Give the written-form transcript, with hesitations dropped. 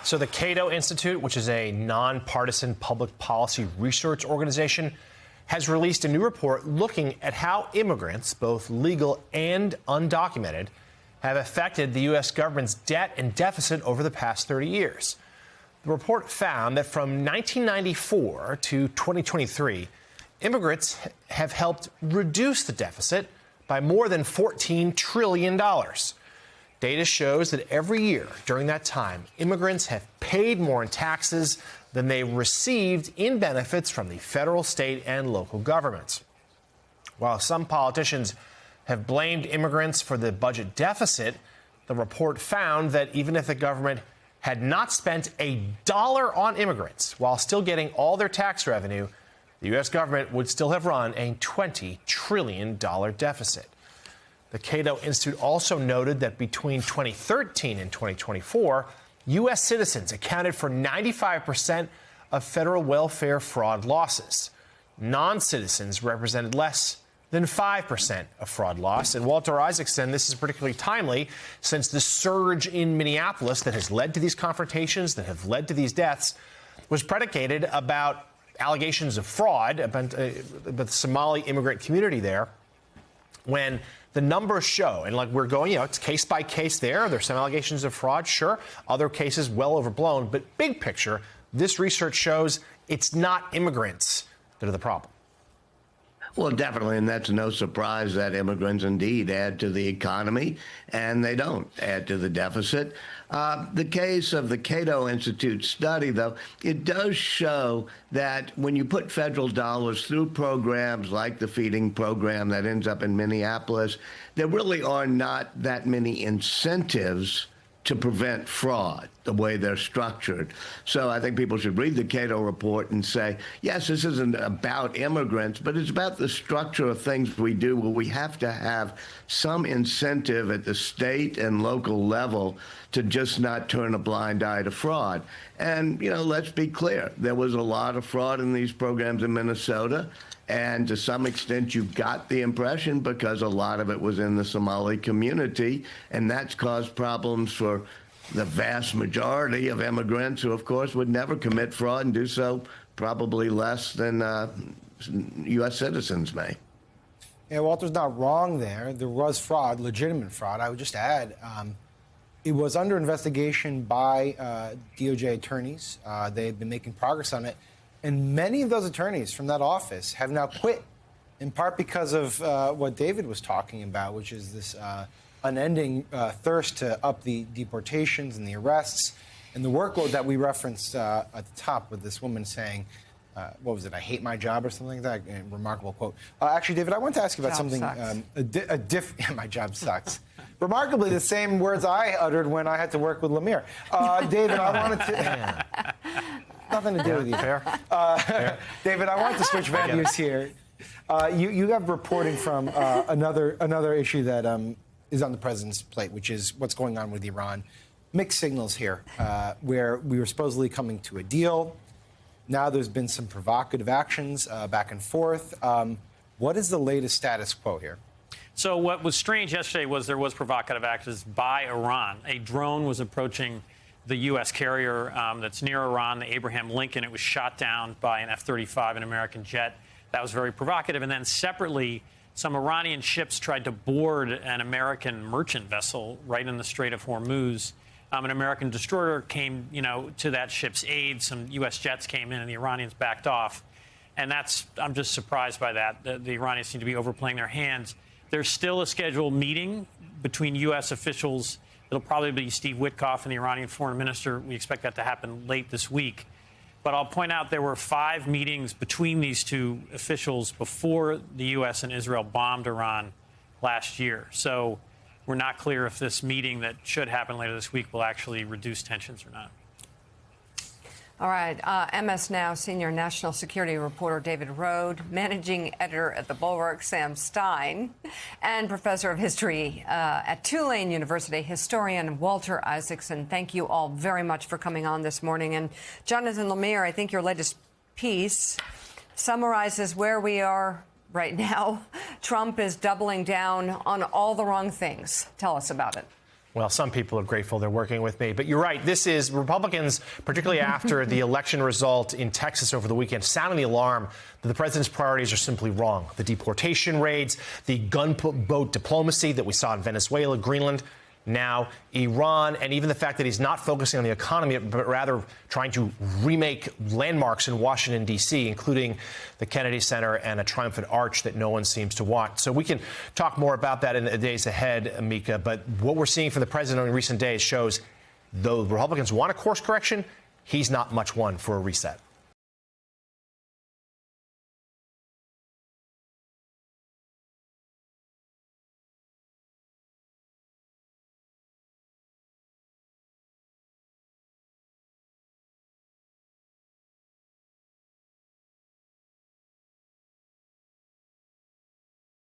So the Cato Institute, which is a nonpartisan public policy research organization, has released a new report looking at how immigrants, both legal and undocumented, have affected the U.S. government's debt and deficit over the past 30 years. The report found that from 1994 to 2023, immigrants have helped reduce the deficit by more than $14 trillion. Data shows that every year during that time, immigrants have paid more in taxes than they received in benefits from the federal, state, and local governments. While some politicians have blamed immigrants for the budget deficit, the report found that even if the government had not spent a dollar on immigrants while still getting all their tax revenue, the U.S. government would still have run a $20 trillion deficit. The Cato Institute also noted that between 2013 and 2024, U.S. citizens accounted for 95% of federal welfare fraud losses. Non-citizens represented less than 5% of fraud loss. And Walter Isaacson, this is particularly timely since the surge in Minneapolis that has led to these confrontations, that have led to these deaths, was predicated about allegations of fraud about the Somali immigrant community there, when the numbers show, and like we're going, it's case by case there. There's some allegations of fraud, sure. Other cases well overblown. But big picture, this research shows it's not immigrants that are the problem. Well, definitely, and that's no surprise that immigrants indeed add to the economy, and they don't add to the deficit. The case of the Cato Institute study, though, it does show that when you put federal dollars through programs like the feeding program that ends up in Minneapolis, there really are not that many incentives to prevent fraud the way they're structured. So I think people should read the Cato report and say, yes, this isn't about immigrants, but it's about the structure of things we do where we have to have some incentive at the state and local level to just not turn a blind eye to fraud. And, let's be clear, there was a lot of fraud in these programs in Minnesota. And to some extent, you got the impression because a lot of it was in the Somali community, and that's caused problems for the vast majority of immigrants who, of course, would never commit fraud and do so probably less than U.S. citizens may. Yeah, Walter's not wrong there. There was fraud, legitimate fraud. I would just add, it was under investigation by DOJ attorneys. They've been making progress on it. And many of those attorneys from that office have now quit, in part because of what David was talking about, which is this unending thirst to up the deportations and the arrests and the workload that we referenced at the top with this woman saying, what was it, I hate my job or something like that? A remarkable quote. Actually, David, I want to ask you about something. My job sucks. Remarkably, the same words I uttered when I had to work with Lemire. David, I wanted to... Nothing to do with you. Fair. David, I want to switch venues here. You have reporting from another issue that is on the president's plate, which is what's going on with Iran. Mixed signals here, where we were supposedly coming to a deal. Now there's been some provocative actions back and forth. What is the latest status quo here? So what was strange yesterday was there was provocative actions by Iran. A drone was approaching the U.S. carrier that's near Iran, the Abraham Lincoln. It was shot down by an F-35, an American jet. That was very provocative. And then separately, some Iranian ships tried to board an American merchant vessel right in the Strait of Hormuz. An American destroyer came, to that ship's aid. Some U.S. jets came in, and the Iranians backed off. And I'm just surprised by that. The Iranians seem to be overplaying their hands. There's still a scheduled meeting between U.S. officials. It'll probably be Steve Witkoff and the Iranian foreign minister. We expect that to happen late this week. But I'll point out there were 5 meetings between these two officials before the U.S. and Israel bombed Iran last year. So we're not clear if this meeting that should happen later this week will actually reduce tensions or not. All right. MS Now senior national security reporter David Rohde, managing editor at The Bulwark Sam Stein, and professor of history at Tulane University, historian Walter Isaacson. Thank you all very much for coming on this morning. And Jonathan Lemire, I think your latest piece summarizes where we are right now. Trump is doubling down on all the wrong things. Tell us about it. Well, some people are grateful they're working with me. But you're right. This is Republicans, particularly after the election result in Texas over the weekend, sounding the alarm that the president's priorities are simply wrong. The deportation raids, the gunboat diplomacy that we saw in Venezuela, Greenland, now Iran, and even the fact that he's not focusing on the economy, but rather trying to remake landmarks in Washington, D.C., including the Kennedy Center and a triumphant arch that no one seems to want. So we can talk more about that in the days ahead, Mika. But what we're seeing from the president in recent days shows, though Republicans want a course correction, he's not much one for a reset.